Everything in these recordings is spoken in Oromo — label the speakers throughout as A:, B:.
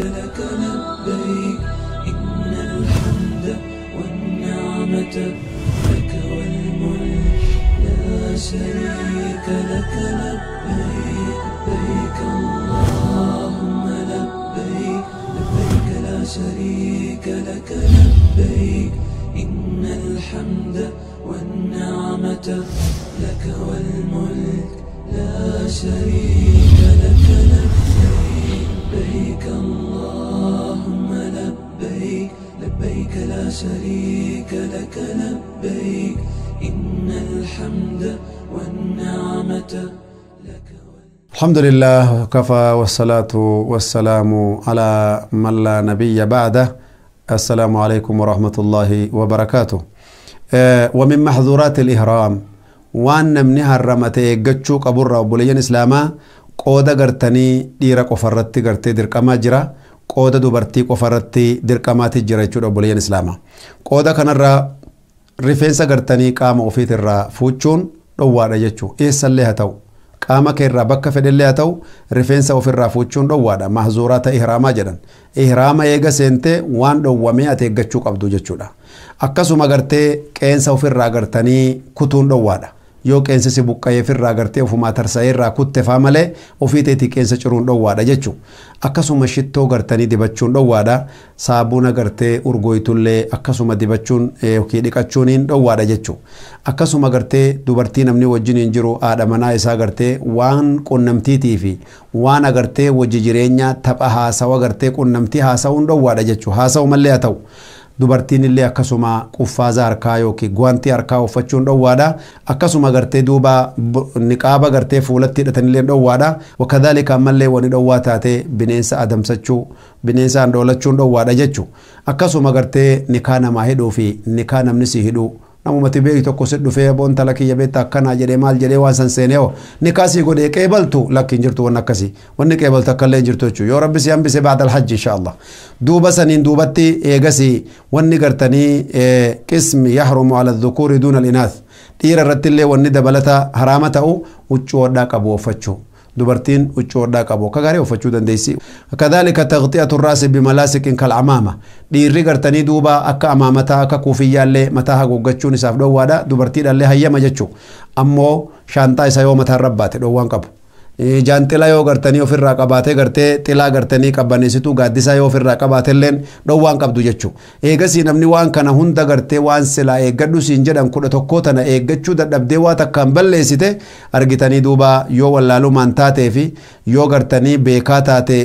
A: لك لبيك إن الحمد والنعمة لك والملك لا شريك لك لبيك لبيك اللهم لبيك لبيك لا شريك لك لبيك إن الحمد والنعمة لك والملك لا شريك لك لبيك لبيك اللهم لبيك لبيك لا شريك لك لبيك إن الحمد والنعمة لك.
B: الحمد لله وكفى والصلاة والسلام على من لا نبي بعده. السلام عليكم ورحمة الله وبركاته. ومن محظورات الإحرام وان نمنها الرمتي قدشو قبر ربوليين إسلاما قودة قرتني ديرك وفرتي قرتي درقما جرا قودة دوبرتي وفرتي درقماتي جرا يجو ربوليين إسلاما قودة كان الرا رفنسا قرتني قام وفيت الرا فوچون دوارا يجو إيسا اللي هتو قام كيرا بكا فد اللي هتو رفنسا وفي الرا فوچون دوارا محظورات إحراما جرا إحراما يغا سنتي وان دوامي أتي قدشو قبدو جچو دا akkasuma gartee qeensa ofirraa gartanii kutuun dhowaadha yoo qeensa si buqqa'ee ofirraa gartee ofuma tarsa'ee irraa kutte faa malee ofiiteetii qeensa ciruun dhowaadha jechuun akkasuma shittoo gartanii dibachuun dhowaadha saabuuna gartee urgoytullee akkasuma dibachuun yookiin dhiqachuuniin dhowaadha jechuun akkasuma gartee dubartii namni wajjin hin jiru haadha manaa isaa gartee waan qunnamtiitii fi waan agartee wajji jireenya tapha haasawa gartee qunnamtii haasawuun dhowaadha jechuun haasawu mallee haa ta'u. dubartiin illee akkasuma quffaaza harkaa yookiin guantii harkaa uffachuun dhowaadha akkasuma gartee duuba niqaaba gartee fuulatti hidhatanillee dhowaadha wakadhalika ammallee wani dhowwaa taate bineensa adamsachuu bineensa andoolachuun dhowaadha jechuu akkasuma gartee nikaa namaa hidhuu fi nikaa namni si hidhuu namumati beeki tokko sit dhufee boonta lakiyya beekta akkanaa jedhee maal jedhee waan san seenee nikaasii godhee qeebaltu lakkiin jirtu waan akkasii wanni qeebaltu akkallee jirtu jechuudha yoo rabbi si hambise baadal hajji inshaallah duuba saniin duubatti eegasii wanni gartanii qismi yahrumu ala dhukuuri duuna al-inaath dhiira irratti illee wanni dabalata haraama ta'u huccuu hodhaa qabu uffachuu dubartiin huccuu hodhaa qabu akka gaarii uffachuu dandeessi kadhalika taghxiyatu ar-raasi bimalasikin kal-amaama dhiirri gartanii duuba akka amaamataa akka kuufiyyaallee mataa haguuggachuun isaaf dhowaadha dubartiidhallee hayyama jechuu ammoo shaantaa isa yoo mataan rabbaate dhowwaan qabu jaantila yoo gartanii ofirraa qabaatee gartee xilaa gartanii qabbaneessituu gaaddisaa yoo ofirraa qabaateilleen dhowwaan qabdu jechuu eegasii namni waan kana hunda gartee waan silaa eeggadhu siin jedhan 11 tana eeggachuu dadhabdee waa takkaan balleessite argitanii duuba yoo wallaalumaan taatee fi yoo gartanii beekaa taate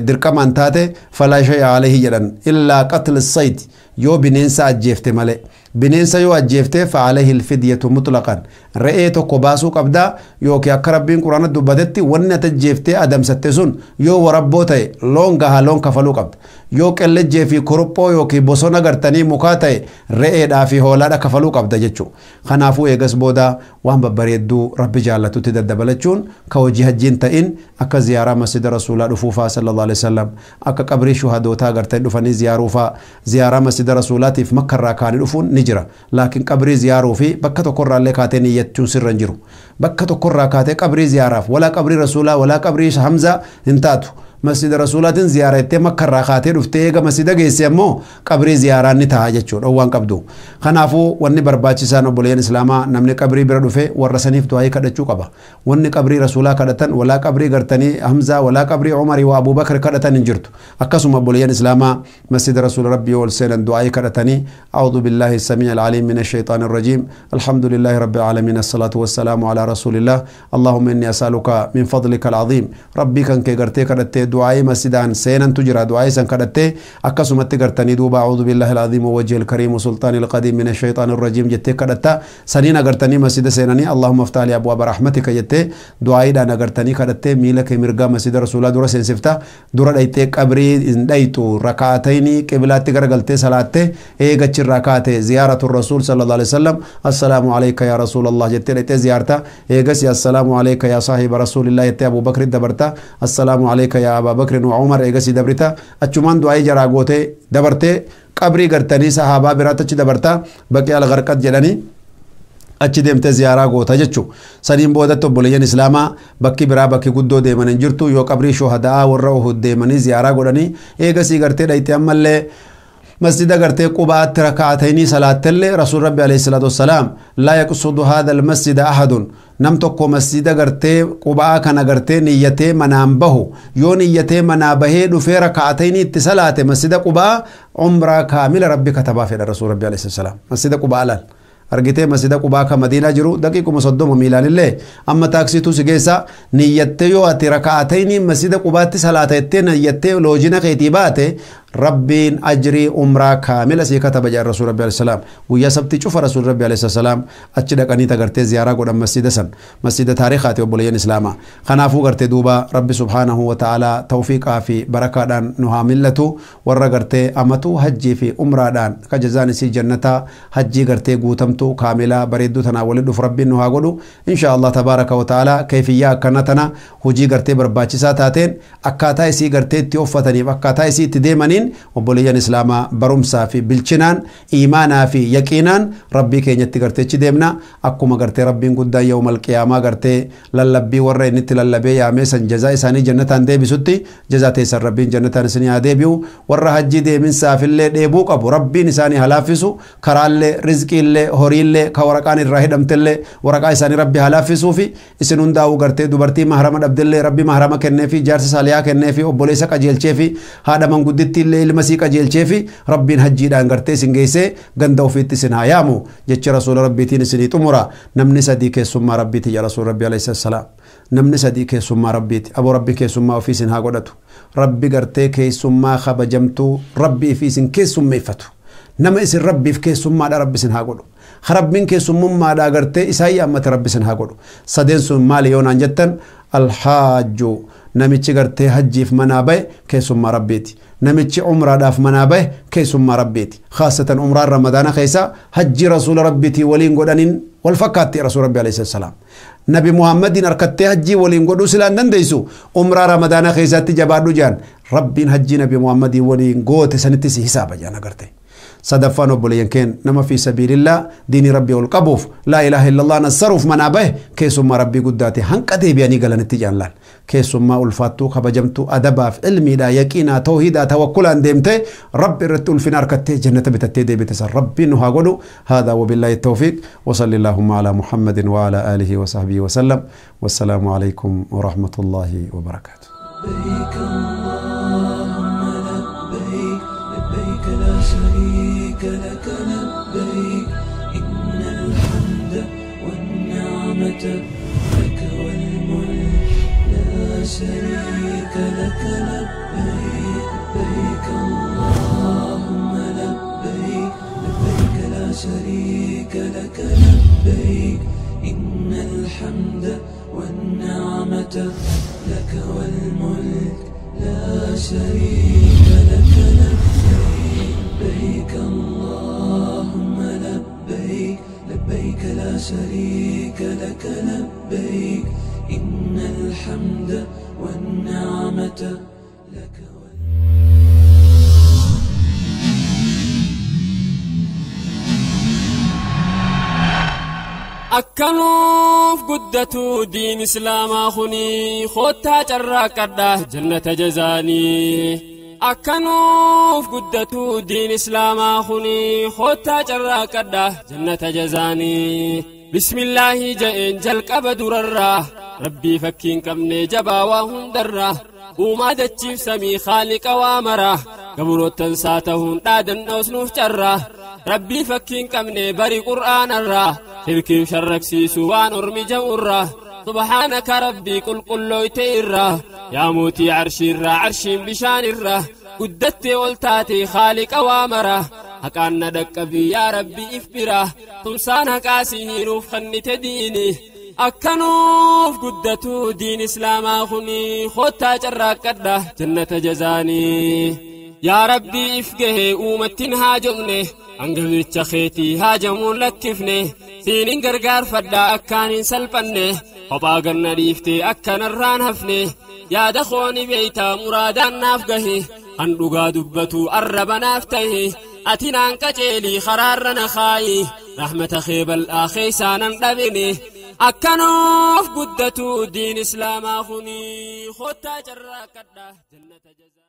B: dirqamaan taate falaa shay'a alayhi jedhan illaa qatl as-sayd yoo bineensa ajjeefte malee bineensa yoo ajjeefte fa'alayhi al-fidyatu mutlaqan re'ee tokko baasuu qabda yookiin akka rabbiin quraana dubbatetti wanni ajjeefte adamsatte sun yoo warabboo ta'e loon gahaa loon kafaluu qabda yoo qellejjee fi korophoo yookiin bosona gartanii mukaa ta'e re'eedhaa fi hoolaadha kafaluu qabda jechuudha kanaafuu eegas booda waan babbareedduu rabbi jaallatutti daddabalachuun ka hojii hajjiin ta'in akka ziyaaraa masjida rasuulaa dhufuufaa sallallahu alaihi wasallam akka qabrii shuhadootaa gartanii dhufanii ziyaaruufaa ziyaaraa masjida rasuulaatiif makkarraa kaanii dhufuun ni jira laakiin qabrii ziyaaruu fi bakka tokkorraallee kaatee niyyachuun sirra hin jiru bakka tokkorraa kaatee qabrii ziyaaraaf walaa qabrii rasuulaa walaa qabrii hamzaa hin taatu مسجد رسولات زيارته مكة راخاتي رفتي إيجا مسجد جيسي أمو قبري زياران نتاها جتشون أوان قبضو خنافو وني برباچي سانو بوليان إسلاما نمني قبري بردوفي ورسانيف دعاي كدتشو قبا وني قبري رسولا كدتن ولا قبري غرتني حمزة ولا قبري عمر وأبو بكر كدتن انجرتو أكسو بوليان إسلاما مسجد رسول ربي والسيلن دعاي كدتني أعوذ بالله السميع العليم من الشيطان الرجيم الحمد لله رب العالمين الصلاة والسلام على رسول الله اللهم إني أسألك من فضلك العظيم ربي كان كي غرتي كدتي دعاء مسجدان سينن تجرى دعاء سن كدته اكسمت غرتني دوبا اعوذ بالله العظيم ووجه الكريم وسلطان القديم من الشيطان الرجيم جته كدتا سنين غرتني مسجد سينني اللهم افتح لي ابواب رحمتك جته دعاء دانا غرتني كدته ميلك مرغا مسجد رسول الله دور سنسفتا دور دايته قبري دايتو ركعتين قبلات غرغلته صلاه ايغچ ركعته زياره الرسول صلى الله عليه وسلم السلام عليك يا رسول الله جته دايته زيارتا ايغس السلام عليك يا صاحب رسول الله جته ابو بكر دبرتا السلام عليك يا ابا بكر وعمر ايغسي دبرتا اچمان دعاء جراغوته دبرته قبري غرتني صحابه براتچ دبرتا بقي الغرقت جلني achi deemtee ziyaaraa goota jechuudha. Saniin boodatti obboleeyyan islaamaa bakki biraa bakki guddoo deeman hin jirtu yoo qabrii shuhadaa warra Uhud deemanii ziyaaraa godhanii eegasii gartee dhayitee ammallee مسجد غرتي قباء ركعتين صلاة اللي رسول ربي عليه الصلاة والسلام لا يقصد هذا المسجد أحد نمتكو مسجد غرتي قباء كان غرتي نيته منامبه يو نيته منابه دفي ركعتين اتصالات مسجد قباء عمره كامل ربي كتبه في رسول ربي عليه الصلاة والسلام مسجد قباء لال argitee masjida qubaa ka madiinaa jiru daqiiquma 30 miilaanillee amma taaksiitu si geessa niyyattee yoo ati raka'atayni masjida qubaatti salaatettee niyyattee loojina keetii baate rabbiin ajrii umraa kaamila sii kataba jaa rasuul rabbi alayhi salaam guyyaa sabti cufa rasuul rabbi alayhi salaam achi dhaqanii tagartee ziyaaraa godhan masjida san masjida taariikhaati obboleeyyan islaamaa kanaafuu gartee duuba rabbi subhaanahu wa ta'ala tawfiiqaa fi barakaadhaan nu haa millatu warra gartee amatu hajjii fi umraadhaan ka jazaan isii jannataa hajjii gartee guutamtu kaamila bareedduu tanaa waliin dhufu rabbiin nu haa godhu insha Allah tabaaraka wa ta'ala kayfiyyaa akkana tana hojii gartee barbaachisaa taateen akkaataa isii gartee itti uffataniif akkaataa isii itti deemanii obboleeyyan islaamaa barumsaa fi bilchinaan iimaanaa fi yaqiinaan rabbii keenyatti garteechi deemna akkuma gartee rabbiin guddaan yawmal qiyaamaa gartee lallabbii warra inni itti lallabee yaamee san jazaa isaanii jannataan deebisutti jazaa teessan rabbiin jannataan isinii haa deebi'u warra hajjii deeminsaafillee dheebuu qabu rabbiin isaanii halaafisu karaallee rizqiillee horiillee ka waraqaan irraa hidhamtellee waraqaa isaanii rabbi halaafisuu fi isin hundaa'uu gartee dubartii mahrama dhabdellee rabbi mahrama kenneefi jaarsa saaliyaa kenneefi obboleessa qajeelcheefi haadha mangudditti illee ilma sii qajeelcheefi rabbiin hajjiidhaan gartee isin geessee ganda ofiitti isin haa yaamu jecha rasuula rabbiitiin isinii xumura namni sadii keessummaa rabbiiti yaa rasuul rabbi alayhi salaam namni sadii keessummaa rabbiiti aboo rabbi keessummaa ofii isin haa godhatu rabbi gartee keessummaa kabajamtuu rabbii fi isin keessummeeffatu nama isin rabbiif keessummaadha rabbi isin haa godhu rabbiin keessummummaadha gartee isaa yaammate rabbi isin haa godhu sadeen sun maali yoonaan jettan alhaajju namichi gartee hajjiif manaa bahe keessummaa rabbiiti namichi umraadhaaf manaa bahe keessummaa rabbiiti khaasatan umraan ramadaana keessa hajji rasuula rabbiitii waliin godhaniin wal fakkaatti rasuul rabbi alayhi salaam nabi muhammadin harkattee hajjii waliin godhuu silaan dandeessu umraa ramadaana keessatti jabaadhu jaan rabbiin hajjii nabi muhammadin waliin goote sanitti si hisaaba jaan agarte صدفان وبليان كان نما في سبيل الله دين ربي والقبوف لا إله إلا الله نصرف من أبيه كيسما ربي قداتي هنكتي بياني قلن التجان لان كيسما ألفاتو خبجمتو أدبا في علمي دا يكينا توحيدا توكلا ديمتي ربي رتول في نار كتي جنة بتتدي بتسر ربي نها قلو هذا وبالله التوفيق وصلى اللهم على محمد وعلى آله وصحبه وسلم والسلام عليكم ورحمة الله وبركاته
A: لبيك اللهم لبيك لبيك لا شريك لك لبيك إن الحمد والنعمة لك والملك لا شريك لك لبيك لبيك اللهم لبيك لبيك لا شريك لك لبيك إن الحمد والنعمة لك والملك لا شريك لك لبيك اللهم لبيك لبيك لا شريك لك لبيك إن الحمد والنعمة لك
C: أكنوف قدتو دين إسلام أخني خوتا جراك الده جنة جزاني أكنوف قدتو دين إسلام أخني خوتا جراك الده جنة جزاني بسم الله جئن جلق بدر الراه ربي فكين كمني جبا وهم دراه وما دتشيف سمي خالق وامره قبرو تنساتهون دادن أوسنوف جراه ربي فكين كمني بري قرآن الراه تركيب شرك سيسوان أرمي جورة سبحانك ربي قل لويتي الره يا موتي عرشي الره عرشي بشان الره قدت والتاتي خالق وامره هكان ندك في يا ربي إفبره تمسان هكاسي هيروف خنت ديني أكنوف قدتو دين إسلام أخني خوتا جراك الده جنة جزاني يا ربي إفقه أومتين هاجمني أنقذ خيتي هاجمون لكفني سينين غرغار فدا أكانين سلبني وباقن ريفتي أكان الران هفني يا دخوني بيتا مرادان نافقه أندقا دبتو أرب نافته أتنان كجيلي خرار نخاي رحمة خيب الآخي سانا نبني أكنوف قدتو دين إسلام أخني خطة جراكده جنة جزاء